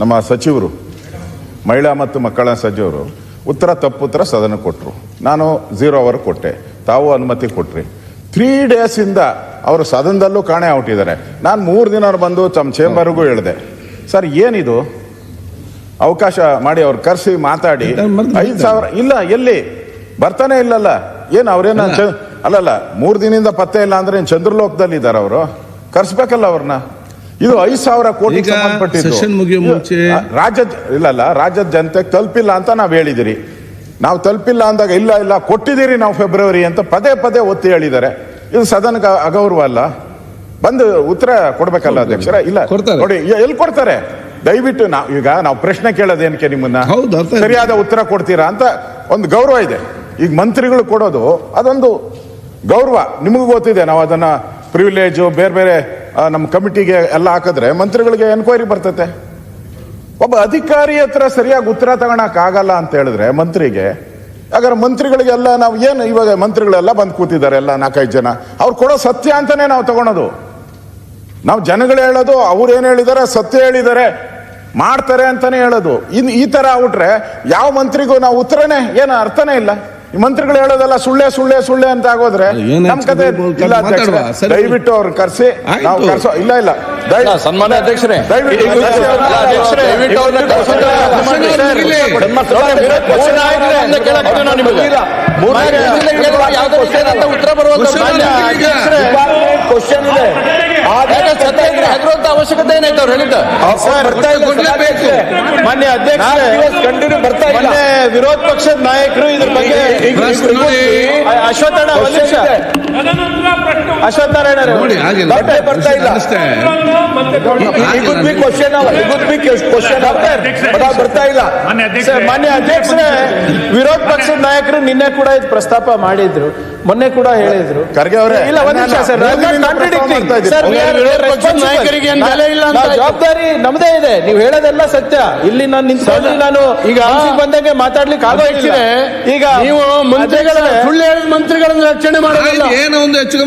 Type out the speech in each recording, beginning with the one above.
ನಮ್ಮ ಸಚಿವರು ಮಹಿಳಾ ಮತ್ತು ಮಕ್ಕಳ ಸಚಿವರು ಉತ್ತರ ತಪ್ಪುತ್ತರ ಸದನ ಕೊಟ್ಟರು. ನಾನು 0 ಅವರ್ ಕೊಟ್ಟೆ, ತಾವು ಅನುಮತಿ ಕೊಟ್ರಿ. 3 ಡೇಸಿಂದ ಅವರು ಸದನದಲ್ಲೂ ಕಾಣೆ ಔಟಿದ್ದಾರೆ. ನಾನು 3 ದಿನ ಬಂದು ತಮ್ಮ ಚೇಂಬರ್ಗೂ ಹೇಳಿದೆ, ಸರ್ ಏನಿದು ಅವಕಾಶ ಮಾಡಿ ಅವ್ರು ಕರೆಸಿ ಮಾತಾಡಿ 5,000 ಇಲ್ಲ ಎಲ್ಲಿ ಬರ್ತಾನೆ ಇಲ್ಲಲ್ಲ, ಏನು ಅವ್ರೇನ ಅಲ್ಲಲ್ಲ 3 ದಿನದಿಂದ ಪತ್ತೆ ಇಲ್ಲ ಅಂದ್ರೆ ಚಂದ್ರಲೋಕದಲ್ಲಿ ಇದ್ದಾರೆ ಅವರು, ಕರ್ಸ್ಬೇಕಲ್ಲ ಅವ್ರನ್ನ. ಇದು 5,000 ಕೋಟಿ ಸಂಬಂಧಪಟ್ಟಿದ್ದು ರಾಜ್ಯದ ಜನತೆಗೆ ತಲುಪಿಲ್ಲ ಅಂತ ನಾವ್ ಹೇಳಿದಿರಿ. ನಾವು ತಲುಪಿಲ್ಲ ಅಂದಾಗ ಇಲ್ಲ ಕೊಟ್ಟಿದ್ದೀರಿ ನಾವು ಫೆಬ್ರವರಿ ಅಂತ ಪದೇ ಒತ್ತಿ ಹೇಳಿದ್ದಾರೆ. ಇದು ಸದನಕ್ಕೆ ಅಗೌರವ ಅಲ್ಲ? ಬಂದು ಉತ್ತರ ಕೊಡ್ಬೇಕಲ್ಲ ಅಧ್ಯಕ್ಷರ. ಇಲ್ಲ ನೋಡಿ ಎಲ್ಲಿ ಕೊಡ್ತಾರೆ, ದಯವಿಟ್ಟು ನಾವು ಪ್ರಶ್ನೆ ಕೇಳೋದೇನಕ್ಕೆ ನಿಮ್ಮನ್ನ, ಸರಿಯಾದ ಉತ್ತರ ಕೊಡ್ತೀರಾ ಅಂತ ಒಂದು ಗೌರವ ಇದೆ. ಈಗ ಮಂತ್ರಿಗಳು ಕೊಡೋದು ಅದೊಂದು ಗೌರವ, ನಿಮಗೂ ಗೊತ್ತಿದೆ. ನಾವು ಅದನ್ನ ಪ್ರಿವಿಲೇಜು ಬೇರೆ ನಮ್ಮ ಕಮಿಟಿಗೆ ಎಲ್ಲ ಹಾಕಿದ್ರೆ ಮಂತ್ರಿಗಳಿಗೆ ಎನ್ಕ್ವೈರಿ ಬರ್ತತೆ. ಒಬ್ಬ ಅಧಿಕಾರಿ ಹತ್ರ ಸರಿಯಾಗಿ ಉತ್ತರ ತಗೊಳಕ್ ಆಗಲ್ಲ ಅಂತ ಹೇಳಿದ್ರೆ ಮಂತ್ರಿಗೆ, ಹಾಗಾದ್ರೆ ಮಂತ್ರಿಗಳಿಗೆಲ್ಲ ನಾವು ಏನು ಇವಾಗ ಮಂತ್ರಿಗಳೆಲ್ಲ ಬಂದು ಕೂತಿದ್ದಾರೆ ಎಲ್ಲ 4-5 ಜನ, ಅವ್ರು ಕೊಡೋ ಸತ್ಯ ಅಂತಾನೆ ನಾವು ತಗೊಳೋದು. ನಾವು ಜನಗಳು ಹೇಳೋದು ಅವ್ರು ಏನ್ ಹೇಳಿದಾರೆ ಸತ್ಯ ಹೇಳಿದ್ದಾರೆ ಮಾಡ್ತಾರೆ ಅಂತಾನೆ ಹೇಳೋದು. ಈ ತರ ಆಗ್ಬಿಟ್ರೆ ಯಾವ ಮಂತ್ರಿಗೂ ನಾವು ಉತ್ತರನೇ ಏನು ಅರ್ಥನೇ ಇಲ್ಲ. ಈ ಮಂತ್ರಿಗಳು ಹೇಳೋದೆಲ್ಲ ಸುಳ್ಳೆ ಅಂತ ಆಗೋದ್ರೆ ನಮ್ ಕತೆ ಇಲ್ಲ. ದಯವಿಟ್ಟು ಅವ್ರು ಕರ್ಸಿ, ನಾವು ಕರ್ಸೋ ಇಲ್ಲ ಸನ್ಮಾನ್ಯ ಅಧ್ಯಕ್ಷರೇ, ಉತ್ತರ ಕ್ವಶನ್ ಇದೆ, ಅವಶ್ಯಕತೆ ಏನಾಯ್ತು ಅವ್ರು ಹೇಳಿದ್ದ ಮಾನ್ಯ ಅಧ್ಯಕ್ಷರೇ. ಕಂಟಿನ್ಯೂ ಬರ್ತಾ ಇಲ್ಲ. ವಿರೋಧ ಪಕ್ಷದ ನಾಯಕರು ಇದ್ರ ಬಗ್ಗೆ ಅಶ್ವತ್ಥನಾರಾಯಣ ಬರ್ತಾ ಇಲ್ಲ. ಬರ್ತಾ ಇಲ್ಲ. ಮಾನ್ಯ ಅಧ್ಯಕ್ಷರೇ, ವಿರೋಧ ಪಕ್ಷದ ನಾಯಕರು ನಿನ್ನೆ ಕೂಡ ಇದು ಪ್ರಸ್ತಾಪ ಮಾಡಿದ್ರು, ಮೊನ್ನೆ ಕೂಡ ಹೇಳಿದ್ರು. ಖರ್ಗೆ ಅವರೇ ಇಲ್ಲ, ಒಂದ್ ನಿಮಿಷ ಸರ್, ಜವಾಬ್ದಾರಿ ನಮ್ದೇ ಇದೆ. ನೀವು ಹೇಳೋದೆಲ್ಲ ಸತ್ಯ. ಇಲ್ಲಿ ನಾನು ನಿಂತ್ಕೊಂಡು ನಾನು ಈಗ ಬಂದಂಗೆ ಮಾತಾಡ್ಲಿಕ್ಕೆ ಆಗೋದಿಲ್ಲ. ಈಗ ನೀವು ಮಂತ್ರಿಗಳ ಸುಳ್ಳು ಹೇಳಿದ ಮಂತ್ರಿಗಳನ್ನು ರಕ್ಷಣೆ ಮಾಡೋದಿಲ್ಲ. ಏನೋ ಒಂದು ಹೆಚ್ಚು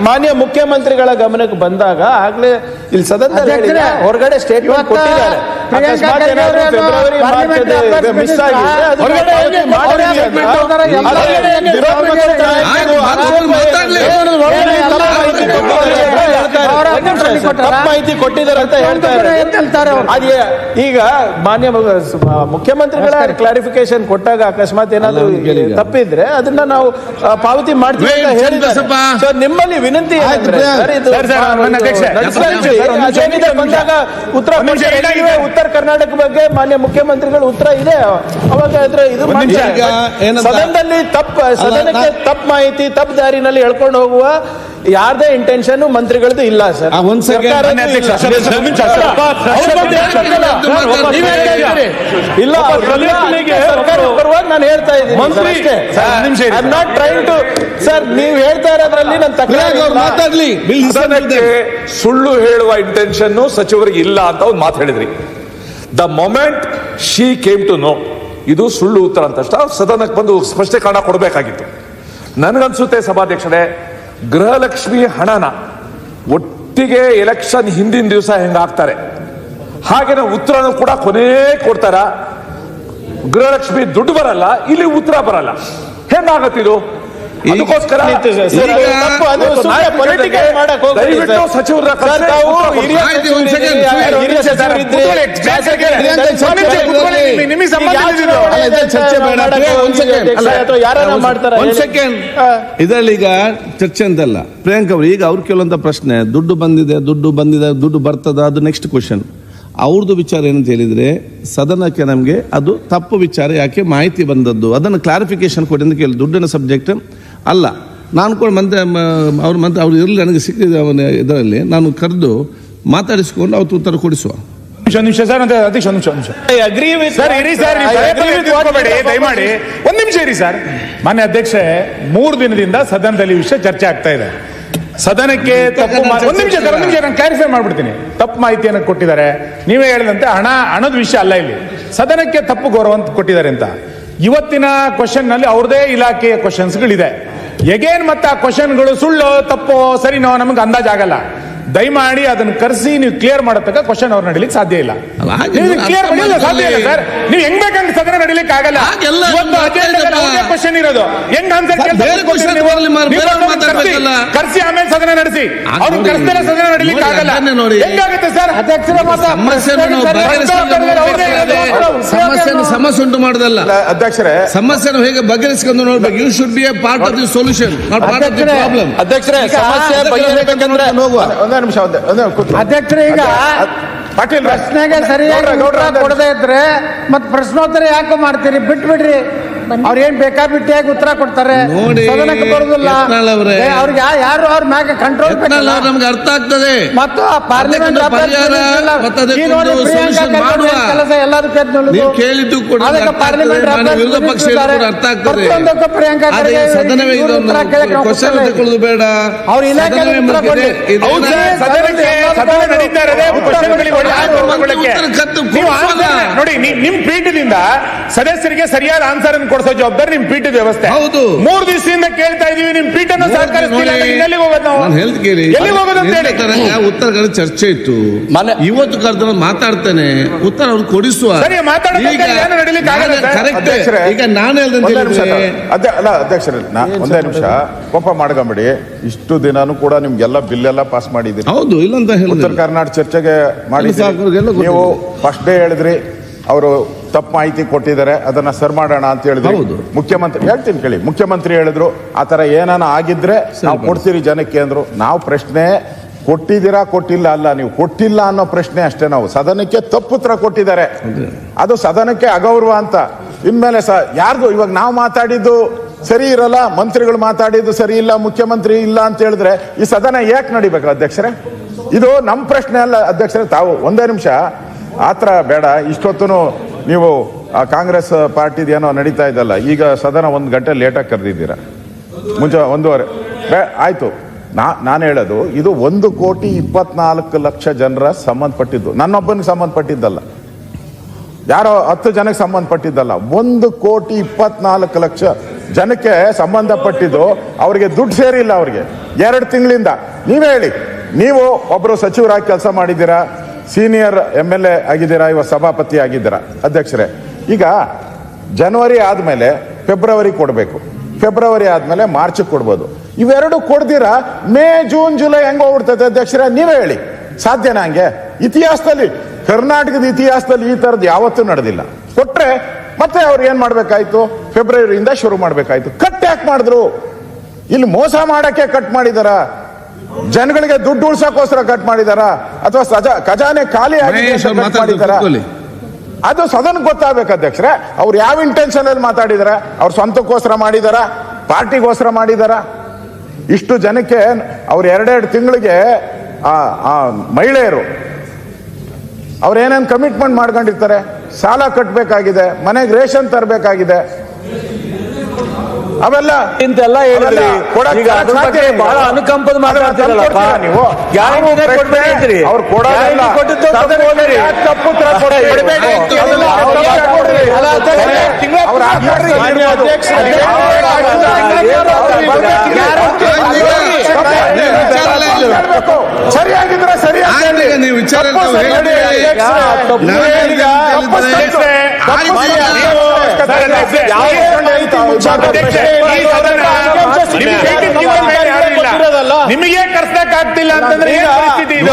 ಮಾನ್ಯ ಮುಖ್ಯಮಂತ್ರಿಗಳ ಗಮನಕ್ಕೆ ಬಂದಾಗ ಆಗ್ಲೇ ಇಲ್ಲಿ ಸದನದಲ್ಲಿ ಹೊರಗಡೆ ಸ್ಟೇಟ್ಮೆಂಟ್ ಕೊಟ್ಟಿದ್ದಾರೆ. ಅಕಸ್ಮಾತ್ ಏನಾದ್ರು ಫೆಬ್ರವರಿ ಮಾರ್ಚ್ ಮಿಸ್ ಆಗಿದೆ ಮಾಹಿತಿ ಕೊಟ್ಟಿದ್ದಾರೆ ಅಂತ ಹೇಳ್ತಾರೆ. ಈಗ ಮಾನ್ಯ ಮುಖ್ಯಮಂತ್ರಿಗಳ ಕ್ಲಾರಿಫಿಕೇಶನ್ ಕೊಟ್ಟಾಗ ಅಕಸ್ಮಾತ್ ಏನಾದ್ರು ತಪ್ಪಿದ್ರೆ ಅದನ್ನ ನಾವು ಪಾವತಿ ಮಾಡ್ತೀವಿ ಅಂತ ಹೇಳಿದ್ದಾರೆ. ನಿಮ್ಮಲ್ಲಿ ವಿನಂತಿ ಬಂದಾಗ ಉತ್ತರ ಕರ್ನಾಟಕ ಬಗ್ಗೆ ಮಾನ್ಯ ಮುಖ್ಯಮಂತ್ರಿಗಳು ಉತ್ತರ ಇದೆ, ಅವಾಗ ಇದು ಸದನದಲ್ಲಿ ಸದನಕ್ಕೆ ತಪ್ಪು ಮಾಹಿತಿ ತಪ್ಪು ದಾರಿನಲ್ಲಿ ಎಳ್ಕೊಂಡು ಹೋಗುವ ಯಾರದೇ ಇಂಟೆನ್ಷನ್ ಮಂತ್ರಿಗಳದ್ದು ಇಲ್ಲ ಸರ್. ಇಲ್ಲ ಪರವಾಗಿ ನಾನು ಹೇಳ್ತಾ ಇದ್ದೀನಿ. ಸರ್ ನೀವು ಹೇಳ್ತಾ ಇರೋದ್ರಲ್ಲಿ ನನ್ನ ತಕರಾರು ಮಾತಾಡ್ಲಿ. ಸುಳ್ಳು ಹೇಳುವ ಇಂಟೆನ್ಷನ್ ಸಚಿವರಿಗೆ ಇಲ್ಲ ಅಂತ ಒಂದು ಮಾತು ಹೇಳಿದ್ರಿ. The moment she came to know ಇದು ಸುಳ್ಳು ಉತ್ತರ ಅಂತಷ್ಟ ಸದನಕ್ಕೆ ಬಂದು ಸ್ಪಷ್ಟೀಕರಣ ಕೊಡಬೇಕಾಗಿತ್ತು. ನನಗನ್ಸುತ್ತೆ ಸಭಾಧ್ಯಕ್ಷರೇ, ಗೃಹಲಕ್ಷ್ಮಿ ಹಣನ ಒಟ್ಟಿಗೆ ಎಲೆಕ್ಷನ್ ಹಿಂದಿನ ದಿವಸ ಹೆಂಗ ಹಾಕ್ತಾರೆ ಹಾಗೇನೆ ಉತ್ತರನೂ ಕೂಡ ಕೊನೆ ಕೊಡ್ತಾರ. ಗೃಹಲಕ್ಷ್ಮಿ ದುಡ್ಡು ಬರಲ್ಲ, ಇಲ್ಲಿ ಉತ್ತರ ಬರಲ್ಲ, ಹೆಂಗಾಗತ್ತಿದು? ಅದಕ್ಕೋಸ್ಕರ ಸಚಿವರ ಇದರಲ್ಲಿ ಈಗ ಚರ್ಚೆ ಅಂತಲ್ಲ. ಪ್ರಿಯಾಂಕ ಅವರು ಈಗ ಅವ್ರು ಕೇಳುವಂತ ಪ್ರಶ್ನೆ, ದುಡ್ಡು ದುಡ್ಡು ಬರ್ತದ, ಅದು ನೆಕ್ಸ್ಟ್ ಕ್ವಶನ್. ಅವ್ರದ್ದು ವಿಚಾರ ಏನಂತ ಹೇಳಿದ್ರೆ ಸದನಕ್ಕೆ ನಮಗೆ ಅದು ತಪ್ಪು ವಿಚಾರ, ಯಾಕೆ ಮಾಹಿತಿ ಬಂದದ್ದು ಅದನ್ನು ಕ್ಲಾರಿಫಿಕೇಶನ್ ಕೊಡಿ ಅಂತ ಕೇಳಿ. ದುಡ್ಡಿನ ಸಬ್ಜೆಕ್ಟ್ ಅಲ್ಲ. ನಾನು ಕೂಡ ಅವ್ರು ಇರಲಿ, ನನಗೆ ಸಿಕ್ಕಿದ ಇದರಲ್ಲಿ ನಾನು ಕರೆದು ಮಾತಾಡಿಸಿಕೊಂಡು ಅವ್ರು ಉತ್ತರ ಕೊಡಿಸುವ. ದಯಮಾಡಿ ಒಂದ್ ನಿಮಿಷ ಇರಿ ಸರ್. ಮಾನ್ಯ ಅಧ್ಯಕ್ಷೆ, 3 ದಿನದಿಂದ ಸದನದಲ್ಲಿ ವಿಷಯ ಚರ್ಚೆ ಆಗ್ತಾ ಇದೆ. ಸದನಕ್ಕೆ ತಪ್ಪು ಒಂದ್ ನಿಮಿಷ ನಾನು ಕ್ಲಾರಿಫೈ ಮಾಡ್ಬಿಡ್ತೀನಿ. ತಪ್ಪು ಮಾಹಿತಿಯನ್ನು ಕೊಟ್ಟಿದ್ದಾರೆ. ನೀವೇ ಹೇಳಿದಂತೆ ಹಣದ ವಿಷಯ ಅಲ್ಲ, ಇಲ್ಲಿ ಸದನಕ್ಕೆ ತಪ್ಪು ಗೌರವ ಕೊಟ್ಟಿದ್ದಾರೆ ಅಂತ. ಇವತ್ತಿನ ಕ್ವಶನ್ ನಲ್ಲಿ ಅವ್ರದೇ ಇಲಾಖೆಯ ಕ್ವಶನ್ಸ್ಗಳಿದೆ. ಎಗೇನ್ ಮತ್ತೆ ಆ ಕ್ವಶನ್ಗಳು ಸುಳ್ಳು ತಪ್ಪೋ ಸರಿನೋ ನಮಗೆ ಅಂದಾಜಾಗಲ್ಲ. ದಯಮಾಡಿ ಅದನ್ನ ಕರೆಸಿ ನೀವು ಕ್ಲಿಯರ್ ಮಾಡತಕ್ಕ ಕ್ವಶನ್ ಅವ್ರು ನಡೀಲಿಕ್ಕೆ ಸಾಧ್ಯ ಇಲ್ಲ. ಕ್ಲಿಯರ್ ಮಾಡಿಲ್ಲ ಸಾಧ್ಯ ಇಲ್ಲ ಸರ್. ನೀವು ಹೆಂಗ್ ಬೇಕಂತ ಸದನ ನಡೀಲಿಕ್ಕೆ ಆಗಲ್ಲ. ಕ್ವಶನ್ ಇರೋದು ಹೆಂಗ್ ಆನ್ಸರ್ ಕರ್ಸಿ ಆಮೇಲೆ ಸದನ ನಡೆಸಿ. ಅವ್ರು ಕರ್ಸ್ತಾರೆ ಸದನ ನಡೀಲಿಕ್ಕೆ ಆಗಲ್ಲ. ಹೆಂಗಾಗುತ್ತೆ ಸರ್? ಸಮಸ್ಯೆ ಉಂಟು ಮಾಡುದಲ್ಲ ಅಧ್ಯಕ್ಷರೇ, ಸಮಸ್ಯೆನ ಹೇಗೆ ಬಗೆಹರಿಸಿಕೊಂಡು ನೋಡ್ಬೇಕು. You should be a part of the solution, not part of the problem. ಅಧ್ಯಕ್ಷರೇ, ಸಮಸ್ಯೆ ಬಗೆಹರಿಸಬೇಕಂದ್ರೆ ಒಂದೇ ನಿಮಿಷ ಅಧ್ಯಕ್ಷರೇ, ಈಗ ಪಾಟೀಲ್ ಪ್ರಶ್ನೆಗೆ ಸರಿಯಾಗಿ ಉತ್ತರ ಕೊಡದೇ ಇದ್ರೆ ಮತ್ ಪ್ರಶ್ನೋತ್ತರ ಯಾಕೆ ಮಾಡ್ತೀರಿ? ಬಿಟ್ಬಿಡ್ರಿ. ಅವ್ರ ಏನ್ ಬೇಕಾಬಿಟ್ಟಿಯಾಗಿ ಉತ್ತರ ಕೊಡ್ತಾರೆ, ನೋಡಿ, ಸದನಕ್ಕೆ ಬರುದಿಲ್ಲ. ಯತ್ನಾಳ್ ಅವರೇ, ಅವ್ರಿಗೆ ಯಾರು ಅವ್ರ ಮ್ಯಾಗ ಕಂಟ್ರೋಲ್ ನಮ್ಗೆ ಅರ್ಥ ಆಗ್ತದೆ. ಮತ್ತು ಪಾರ್ಲಿಮೆಂಟ್ ಕೆಲಸ ಎಲ್ಲರೂ ನೀವು ಕೇಳಿದ್ದು ಕೂಡ ಪಾರ್ಲಿಮೆಂಟ್ ವಿರೋಧ ಪಕ್ಷ ಅರ್ಥ ಆಗ್ತದೆ. ಪ್ರಿಯಾಂಕಾ ಸದನವೇ ಕ್ವಶನ್ ತಗೊಳ್ಳೋದು ಬೇಡ. ಅವ್ರ ಇಲಾಖೆ ನೋಡಿ, ನಿಮ್ ಪೀಠದಿಂದ ಸದಸ್ಯರಿಗೆ ಸರಿಯಾದ ಆನ್ಸರ್ ಅನ್ನು ಕೊಡಿಸೋ ಜವಾಬ್ದಾರಿ ನಿಮ್ ಪೀಠದ ವ್ಯವಸ್ಥೆ. ಹೌದು, 3 ದಿವಸದಿಂದ ಕೇಳ್ತಾ ಇದೀವಿ, ನಿಮ್ ಪೀಠನ ಸಹಕರಿಸ್ತಿಲ್ಲ. ಎಲ್ಲಿಗೆ ಹೋಗೋದು ನಾವು? ಎಲ್ಲಿಗೆ ಹೋಗೋದು ಅಂತ ಹೇಳಿ ಉತ್ತರಗಳ ಚರ್ಚೆ ಇತ್ತು. ಇವತ್ತು ಕರೆದ ಮಾತಾಡ್ತಾನೆ, ಉತ್ತರ ಅವ್ರು ಕೊಡಿಸುವ. ಸರಿ, ಮಾತಾಡೋದಕ್ಕೆ ಏನು ನಡೀಲಿಕ್ಕೆ ಆಗಲ್ಲ ಸರ್. ಕರೆಕ್ಟ್. ಈಗ ನಾನು ಅಧ್ಯಕ್ಷರೇ, ಒಂದೇ ನಿಮಿಷ ಕೋಪ ಮಾಡ್ಕೊಂಬಿಡಿ. ಇಷ್ಟು ದಿನಾನು ಕೂಡ ನಿಮ್ಗೆಲ್ಲ ಬಿಲ್ ಎಲ್ಲ ಪಾಸ್ ಮಾಡಿದ್ದೀರಿ. ಹೌದು, ಇಲ್ಲಂತ ಉತ್ತರ ಕರ್ನಾಟಕ ಚರ್ಚೆಗೆ ಮಾಡಿ ನೀವು ಫಸ್ಟ್ ಡೇ ಹೇಳಿದ್ರಿ ಅವರು ತಪ್ಪು ಮಾಹಿತಿ ಕೊಟ್ಟಿದ್ದಾರೆ, ಅದನ್ನ ಸರ್ ಮಾಡೋಣ ಅಂತ ಹೇಳಿದ್ರು. ಮುಖ್ಯಮಂತ್ರಿ ಹೇಳ್ತೀನಿ ಕೇಳಿ, ಮುಖ್ಯಮಂತ್ರಿ ಹೇಳಿದ್ರು ಆ ತರ ಏನಾನ ಆಗಿದ್ರೆ ನಾವು ಕೊಡ್ತೀರಿ ಜನಕ್ಕೆ ಅಂದ್ರು. ನಾವು ಪ್ರಶ್ನೆ ಕೊಟ್ಟಿದ್ದೀರಾ ಕೊಟ್ಟಿಲ್ಲ ಅಲ್ಲ, ನೀವು ಕೊಟ್ಟಿಲ್ಲ ಅನ್ನೋ ಪ್ರಶ್ನೆ ಅಷ್ಟೇ. ನಾವು ಸದನಕ್ಕೆ ತಪ್ಪುತ್ತರ ಕೊಟ್ಟಿದ್ದಾರೆ, ಅದು ಸದನಕ್ಕೆ ಅಗೌರವ ಅಂತ. ಇನ್ಮೇಲೆ ಯಾರ್ದು ಇವಾಗ ನಾವು ಮಾತಾಡಿದ್ದು ಸರಿ ಇರಲ್ಲ, ಮಂತ್ರಿಗಳು ಮಾತಾಡಿದ್ದು ಸರಿ ಇಲ್ಲ, ಮುಖ್ಯಮಂತ್ರಿ ಇಲ್ಲ ಅಂತ ಹೇಳಿದ್ರೆ ಈ ಸದನ ಯಾಕೆ ನಡಿಬೇಕು ಅಧ್ಯಕ್ಷರೇ? ಇದು ನಮ್ಮ ಪ್ರಶ್ನೆ ಅಲ್ಲ ಅಧ್ಯಕ್ಷರೇ. ತಾವು ಒಂದೇ ನಿಮಿಷ ಆತರ ಬೇಡ. ಇಷ್ಟೊತ್ತು ನೀವು ಕಾಂಗ್ರೆಸ್ ಪಾರ್ಟಿದ ಏನೋ ನಡೀತಾ ಇದ್ದಲ್ಲ, ಈಗ ಸದನ 1 ಗಂಟೆ ಲೇಟಾಗಿ ಕರೆದಿದ್ದೀರಾ. ಮುಂಚೆ 1:30 ಆಯ್ತು. ನಾನು ಹೇಳೋದು ಇದು 1,24,00,000 ಜನರ ಸಂಬಂಧಪಟ್ಟಿದ್ದು, ನನ್ನೊಬ್ಬನಿಗೆ ಸಂಬಂಧಪಟ್ಟಿದ್ದಲ್ಲ, ಯಾರೋ 10 ಜನಕ್ಕೆ ಸಂಬಂಧಪಟ್ಟಿದ್ದಲ್ಲ. 1,24,00,000 ಜನಕ್ಕೆ ಸಂಬಂಧಪಟ್ಟಿದ್ದು. ಅವರಿಗೆ ದುಡ್ಡು ಸೇರಿಲ್ಲ. ಅವ್ರಿಗೆ 2 ತಿಂಗಳಿಂದ ನೀವೇ ಹೇಳಿ, ನೀವು ಒಬ್ರು ಸಚಿವರಾಗಿ ಕೆಲಸ ಮಾಡಿದ್ದೀರಾ, ಸೀನಿಯರ್ MLA ಆಗಿದ್ದೀರಾ, ಇವಾಗ ಸಭಾಪತಿ ಆಗಿದ್ದೀರಾ ಅಧ್ಯಕ್ಷರೇ. ಈಗ ಜನವರಿ ಆದ್ಮೇಲೆ ಫೆಬ್ರವರಿ ಕೊಡಬೇಕು, ಫೆಬ್ರವರಿ ಆದ್ಮೇಲೆ ಮಾರ್ಚ್ ಕೊಡ್ಬೋದು. ಇವೆರಡು ಕೊಡ್ದಿರಾ ಮೇ ಜೂನ್ ಜುಲೈ ಹೆಂಗ ಹೋಗ್ಬಿಡ್ತದೆ ಅಧ್ಯಕ್ಷರೇ? ನೀವೇ ಹೇಳಿ, ಸಾಧ್ಯನಾ ಹಂಗೆ? ಇತಿಹಾಸದಲ್ಲಿ, ಕರ್ನಾಟಕದ ಇತಿಹಾಸದಲ್ಲಿ ಈ ತರದ್ದು ಯಾವತ್ತೂ ನಡೆದಿಲ್ಲ. ಕೊಟ್ರೆ ಮತ್ತೆ ಅವ್ರು ಏನ್ ಮಾಡ್ಬೇಕಾಯ್ತು? ಫೆಬ್ರವರಿಯಿಂದ ಶುರು ಮಾಡ್ಬೇಕಾಯ್ತು. ಕಟ್ ಯಾಕೆ ಮಾಡಿದ್ರು? ಇಲ್ಲಿ ಮೋಸ ಮಾಡಕ್ಕೆ ಕಟ್ ಮಾಡಿದಾರ? ಜನಗಳಿಗೆ ದುಡ್ಡು ಉಳ್ಸಕ್ಕೋಸ್ಕರ ಕಟ್ ಮಾಡಿದಾರ? ಅಥವಾ ಖಜಾನೆ ಖಾಲಿ ಆಗಿದೆ ಕಟ್ ಮಾಡಿದಾರ? ಅದು ಸದನ ಗೊತ್ತಾಗಬೇಕು ಅಧ್ಯಕ್ಷರೇ. ಅವ್ರು ಯಾವ ಇಂಟೆನ್ಷನ್ ಅಲ್ಲಿ ಮಾತಾಡಿದಾರ? ಅವ್ರ ಸ್ವಂತಕ್ಕೋಸ್ಕರ ಮಾಡಿದಾರ, ಪಾರ್ಟಿಗೋಸ್ಕರ ಮಾಡಿದಾರ? ಇಷ್ಟು ಜನಕ್ಕೆ ಅವ್ರು 2 ತಿಂಗಳಿಗೆ ಆ ಮಹಿಳೆಯರು ಅವ್ರೇನೇನು ಕಮಿಟ್ಮೆಂಟ್ ಮಾಡ್ಕೊಂಡಿರ್ತಾರೆ, ಸಾಲ ಕಟ್ಟಬೇಕಾಗಿದೆ, ಮನೆಗೆ ರೇಷನ್ ತರಬೇಕಾಗಿದೆ, ಅವೆಲ್ಲ ಇಂತೆಲ್ಲ ಹೇಳಿದ್ರಿ. ಈಗ ಅದ್ರ ಬಗ್ಗೆ ಬಹಳ ಅನುಕಂಪದ ಮಾತಾಡ್ತಿರಲ್ಲ ನೀವು. ಗ್ಯಾರಂಟಿ ಕೊಡ್ಬೇಡ್ರಿ, ಅವ್ರು ಕೊಡೋದಿಲ್ಲ. ಸರಿಯಾಗಿದ್ರೆ ಸರಿಯಾಗಿ ನೀವು ವಿಚಾರ ನಿಮಗೆ ಕರ್ಸಕ್ಕಾಗ್ತಿಲ್ಲ ಅಂತಂದ್ರೆ ಏನ್ ಪರಿಸ್ಥಿತಿ ಇದು?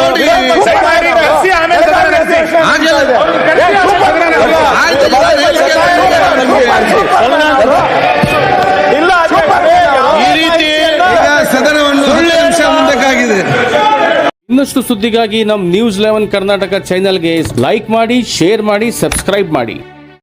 ಈ ರೀತಿ ಸದನವನ್ನು ಒಳ್ಳೆ ಅಂಶ ಮುಂದಕ್ಕಾಗಿದೆ. ಇನ್ನಷ್ಟು ಸುದ್ದಿಗಾಗಿ ನಮ್ಮ News 11 ಕರ್ನಾಟಕ ಚಾನೆಲ್ಗೆ ಲೈಕ್ ಮಾಡಿ, ಶೇರ್ ಮಾಡಿ, ಸಬ್ಸ್ಕ್ರೈಬ್ ಮಾಡಿ.